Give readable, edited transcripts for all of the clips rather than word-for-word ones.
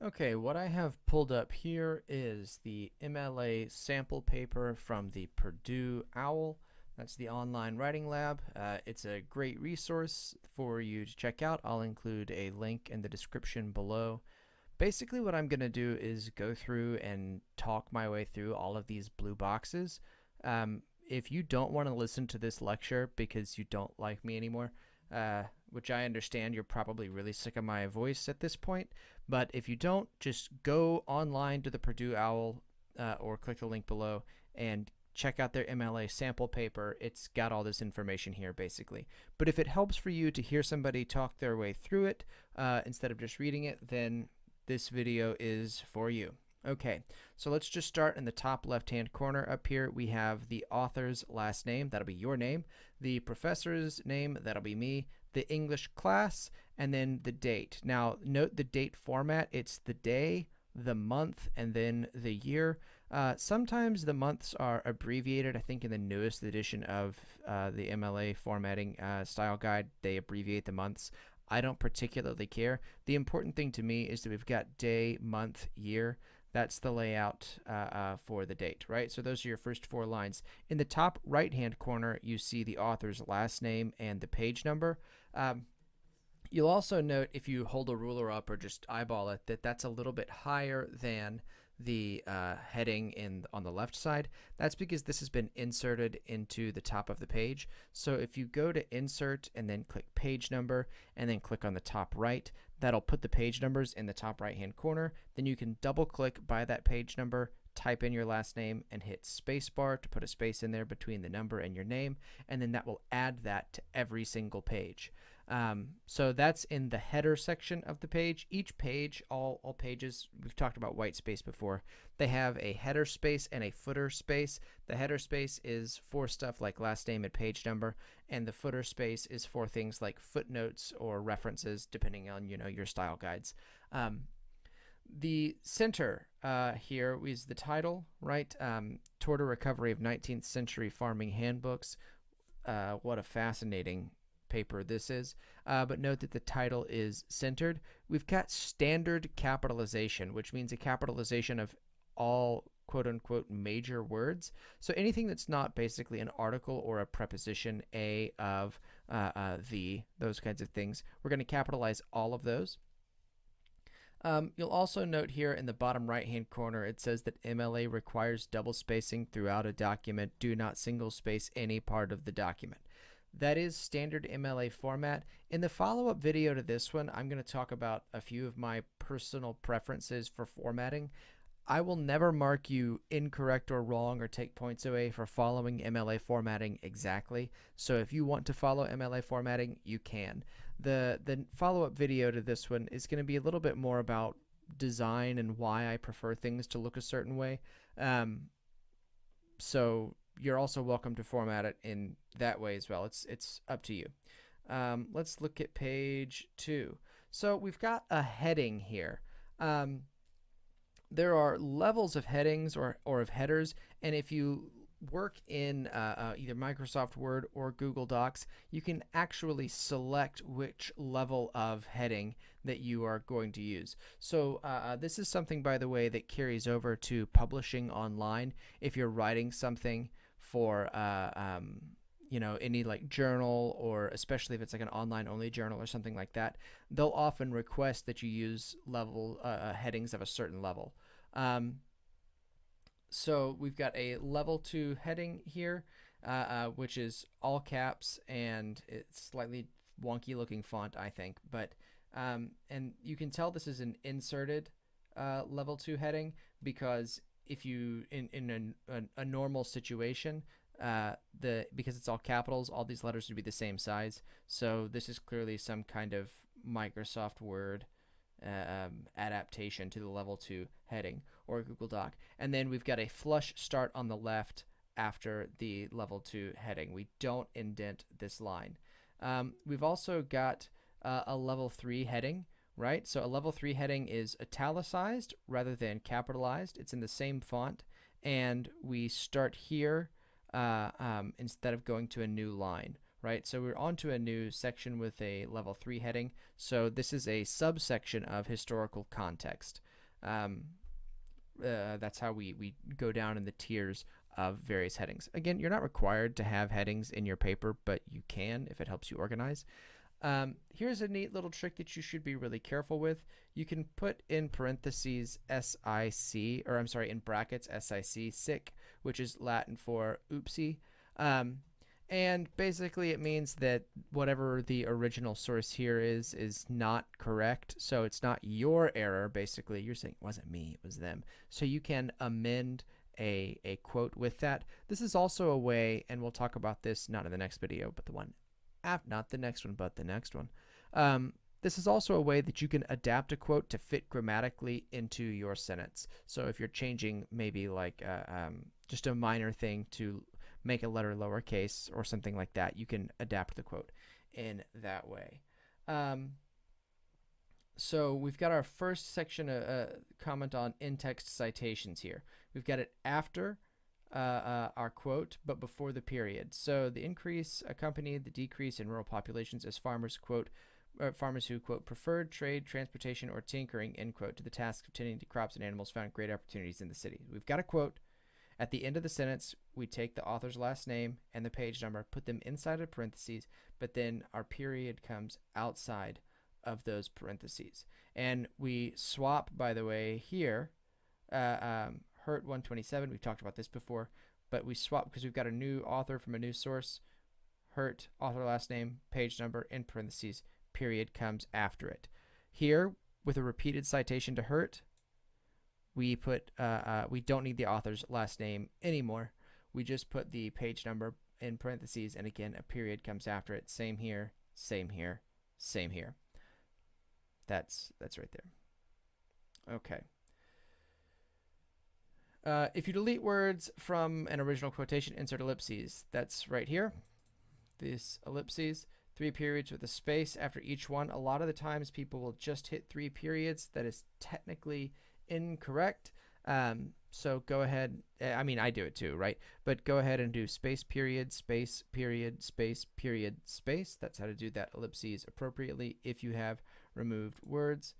Okay, what I have pulled up here is the MLA sample paper from the Purdue OWL. That's the online writing lab. It's a great resource for you to check out. I'll include a link in the description below. Basically, what I'm going to do is go through and talk my way through all of these blue boxes. If you don't want to listen to this lecture because you don't like me anymore, which I understand, you're probably really sick of my voice at this point. But if you don't, just go online to the Purdue OWL or click the link below and check out their MLA sample paper. It's got all this information here, basically. But if it helps for you to hear somebody talk their way through it instead of just reading it, then this video is for you. Okay, so let's just start in the top left-hand corner up here. We have the author's last name, that'll be your name, the professor's name, that'll be me, the English class, and then the date. Now, note the date format. It's the day, the month, and then the year. Sometimes the months are abbreviated. I think in the newest edition of the MLA formatting style guide, they abbreviate the months. I don't particularly care. The important thing to me is that we've got day, month, year. That's the layout for the date, right? So those are your first four lines. In the top right-hand corner, you see the author's last name and the page number. You'll also note, if you hold a ruler up or just eyeball it, that that's a little bit higher than the heading on the left side. That's because this has been inserted into the top of the page. So if you go to insert and then click page number and then click on the top right, that'll put the page numbers in the top right hand corner. Then you can double click by that page number, type in your last name, and hit spacebar to put a space in there between the number and your name, and then that will add that to every single page. So that's in the header section of the page. Each page, all pages, we've talked about white space before, they have a header space and a footer space. The header space is for stuff like last name and page number, and the footer space is for things like footnotes or references, depending on your style guides. The center here is the title, right? Toward a Recovery of 19th Century Farming Handbooks. What a fascinating paper this is. But note that the title is centered. We've got standard capitalization, which means a capitalization of all quote-unquote major words. So anything that's not basically an article or a preposition, a, of, the, those kinds of things, we're going to capitalize all of those. You'll also note here in the bottom right-hand corner, it says that MLA requires double spacing throughout a document. Do not single space any part of the document. That is standard MLA format. In the follow-up video to this one, I'm going to talk about a few of my personal preferences for formatting. I will never mark you incorrect or wrong or take points away for following MLA formatting exactly. So if you want to follow MLA formatting, you can. The follow-up video to this one is going to be a little bit more about design and why I prefer things to look a certain way. So you're also welcome to format it in that way as well. It's up to you. Let's look at page 2. So we've got a heading here. There are levels of headings or of headers, and if you work in either Microsoft Word or Google Docs, you can actually select which level of heading that you are going to use. So this is something, by the way, that carries over to publishing online. If you're writing something for any like journal, or especially if it's like an online only journal or something like that, they'll often request that you use level headings of a certain level. So we've got a level 2 heading here, which is all caps, and it's slightly wonky looking font, I think, but and you can tell this is an inserted level 2 heading, because if you in a normal situation, because it's all capitals, all these letters would be the same size. So this is clearly some kind of Microsoft Word adaptation to the level 2 heading, or Google Doc. And then we've got a flush start on the left after the level 2 heading. We don't indent this line. We've also got a level 3 heading, right? So a level 3 heading is italicized rather than capitalized. It's in the same font, and we start here instead of going to a new line, right? So we're onto a new section with a level 3 heading. So this is a subsection of historical context. That's how we go down in the tiers of various headings. Again, you're not required to have headings in your paper, but you can if it helps you organize. Here's a neat little trick that you should be really careful with. You can put in parentheses SIC, or I'm sorry, in brackets SIC, sick, which is Latin for oopsie. And basically it means that whatever the original source here is not correct. So it's not your error, basically. You're saying it wasn't me, it was them. So you can amend a quote with that. This is also a way, and we'll talk about this not in the next video, but the one after, not the next one, but the next one. This is also a way that you can adapt a quote to fit grammatically into your sentence. So if you're changing maybe like just a minor thing to make a letter lowercase or something like that, you can adapt the quote in that way. So we've got our first section, comment on in-text citations here. We've got it after our quote, but before the period. So the increase accompanied the decrease in rural populations as farmers who, quote, preferred trade, transportation, or tinkering, end quote, to the task of tending to crops and animals found great opportunities in the city. We've got a quote. At the end of the sentence, we take the author's last name and the page number, put them inside of parentheses, but then our period comes outside of those parentheses. And we swap, by the way, here, Hurt 127, we've talked about this before, but we swap because we've got a new author from a new source. Hurt, author last name, page number, in parentheses, period comes after it. Here, with a repeated citation to Hurt, we put we don't need the author's last name anymore. We just put the page number in parentheses, and again, a period comes after it. Same here, same here, same here. That's right there. Okay. If you delete words from an original quotation, insert ellipses. That's right here. This ellipses, 3 periods with a space after each one. A lot of the times people will just hit 3 periods. That is technically incorrect. So go ahead. I mean, I do it too, right? But go ahead and do space period, space period, space period, space. That's how to do that ellipses appropriately if you have removed words.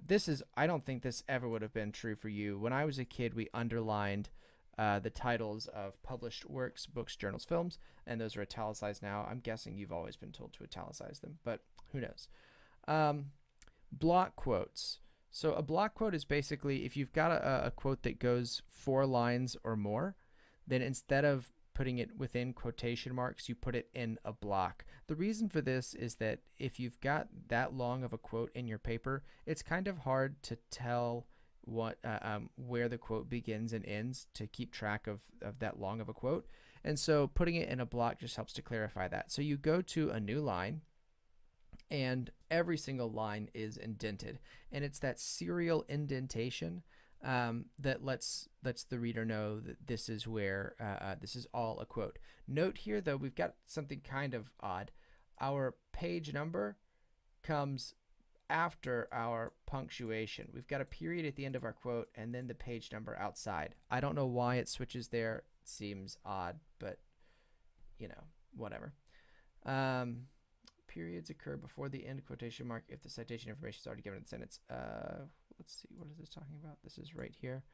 This is, I don't think this ever would have been true for you. When I was a kid, we underlined the titles of published works, books, journals, films, and those are italicized now. I'm guessing you've always been told to italicize them, but who knows? Block quotes. So a block quote is basically if you've got a quote that goes 4 lines or more, then instead of putting it within quotation marks, you put it in a block. The reason for this is that if you've got that long of a quote in your paper, it's kind of hard to tell what where the quote begins and ends to keep track of that long of a quote. And so putting it in a block just helps to clarify that. So you go to a new line, and every single line is indented, and it's that serial indentation that lets the reader know that this is where this is all a quote. Note here, though, we've got something kind of odd. Our page number comes after our punctuation. We've got a period at the end of our quote and then the page number outside. I don't know why it switches there. It seems odd, but you know, whatever. Periods occur before the end quotation mark if the citation information is already given in the sentence. Let's see, what is this talking about? This is right here.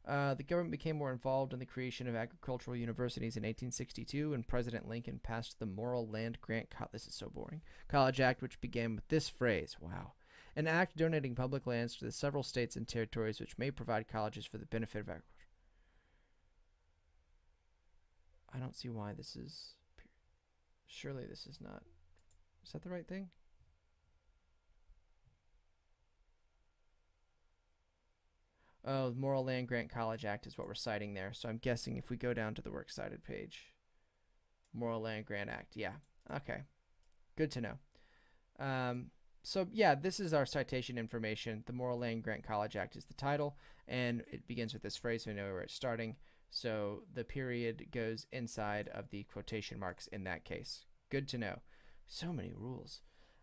The government became more involved in the creation of agricultural universities in 1862, and President Lincoln passed the Morrill Land Grant this is so boring. College Act, which began with this phrase. Wow. An act donating public lands to the several states and territories which may provide colleges for the benefit of agriculture. I don't see why this is... Surely this is not... Is that the right thing? Oh, the Morrill Land Grant College Act is what we're citing there. So I'm guessing if we go down to the works cited page, Morrill Land Grant Act. Yeah. Okay. Good to know. So yeah, this is our citation information. The Morrill Land Grant College Act is the title, and it begins with this phrase, so we know where it's starting. So the period goes inside of the quotation marks in that case. Good to know. So many rules.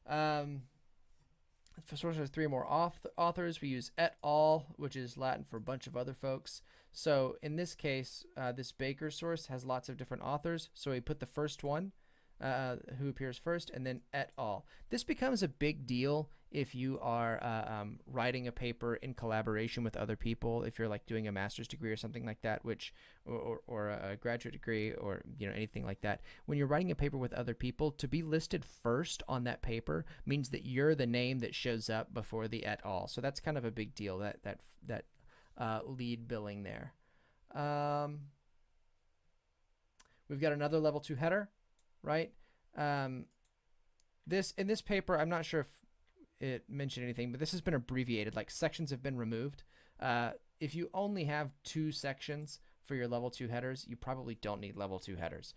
For sources, 3 more authors. We use et al., which is Latin for a bunch of other folks. So in this case, this Baker source has lots of different authors. So we put the first one, who appears first, and then et al. This becomes a big deal if you are writing a paper in collaboration with other people, if you're like doing a master's degree or something like that, which or a graduate degree, or anything like that, when you're writing a paper with other people, to be listed first on that paper means that you're the name that shows up before the et al. So that's kind of a big deal, that lead billing there. We've got another level 2 header, right? In this paper, I'm not sure if it mentioned anything, but this has been abbreviated. Like, sections have been removed. If you only have 2 sections for your level 2 headers, you probably don't need level 2 headers.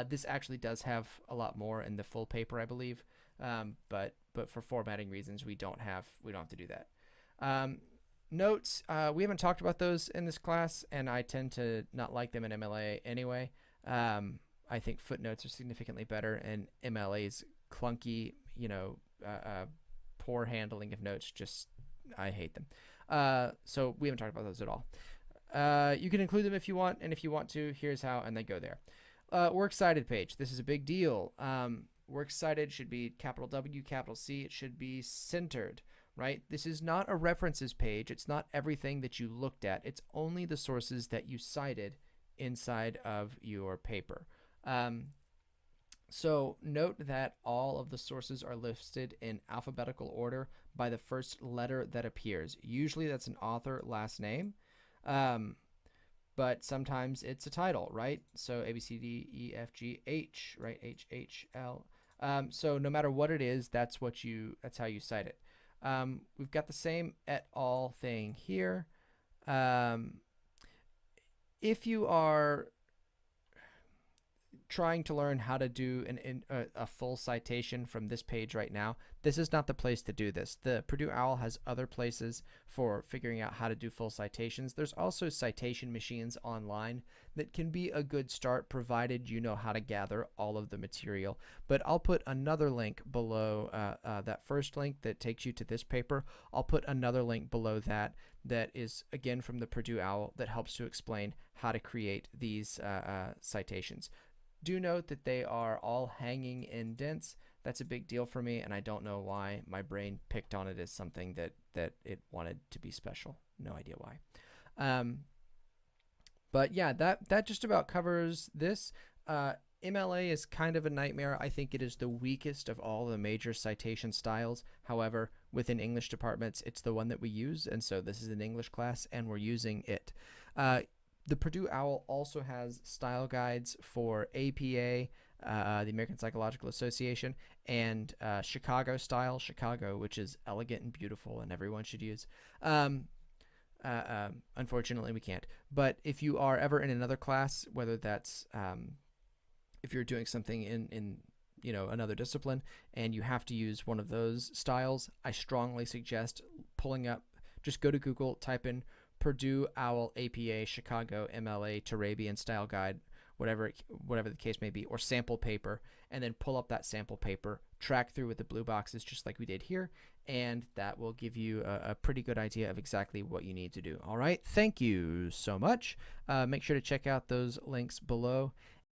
This actually does have a lot more in the full paper, I believe, but for formatting reasons, we don't have to do that. Notes, we haven't talked about those in this class, and I tend to not like them in MLA anyway. I think footnotes are significantly better, and MLA's clunky, poor handling of notes, I hate them. So we haven't talked about those at all. You can include them if you want, and if you want to, here's how, and they go there. Works cited page. This is a big deal. Works cited should be capital W, capital C. It should be centered, right? This is not a references page. It's not everything that you looked at. It's only the sources that you cited inside of your paper. So note that all of the sources are listed in alphabetical order by the first letter that appears. Usually that's an author last name, but sometimes it's a title, right? So A, B, C, D, E, F, G, H, right? H, H, L. So no matter what it is, that's how you cite it. We've got the same et al. Thing here. If you are trying to learn how to do a full citation from this page right now, this is not the place to do this. The Purdue OWL has other places for figuring out how to do full citations. There's also citation machines online that can be a good start, provided you know how to gather all of the material. But I'll put another link below that first link that takes you to this paper. I'll put another link below that is, again, from the Purdue OWL, that helps to explain how to create these citations. Do note that they are all hanging indents. That's a big deal for me, and I don't know why. My brain picked on it as something that it wanted to be special. No idea why. But yeah, that just about covers this. MLA is kind of a nightmare. I think it is the weakest of all the major citation styles. However, within English departments, it's the one that we use, and so this is an English class, and we're using it. The Purdue OWL also has style guides for APA, the American Psychological Association, and Chicago style, which is elegant and beautiful and everyone should use. Unfortunately, we can't. But if you are ever in another class, whether that's if you're doing something in another discipline and you have to use one of those styles, I strongly suggest pulling up, just go to Google, type in Purdue OWL APA Chicago MLA Turabian Style Guide, whatever the case may be, or sample paper, and then pull up that sample paper, track through with the blue boxes just like we did here, and that will give you a pretty good idea of exactly what you need to do. All right, thank you so much. Make sure to check out those links below,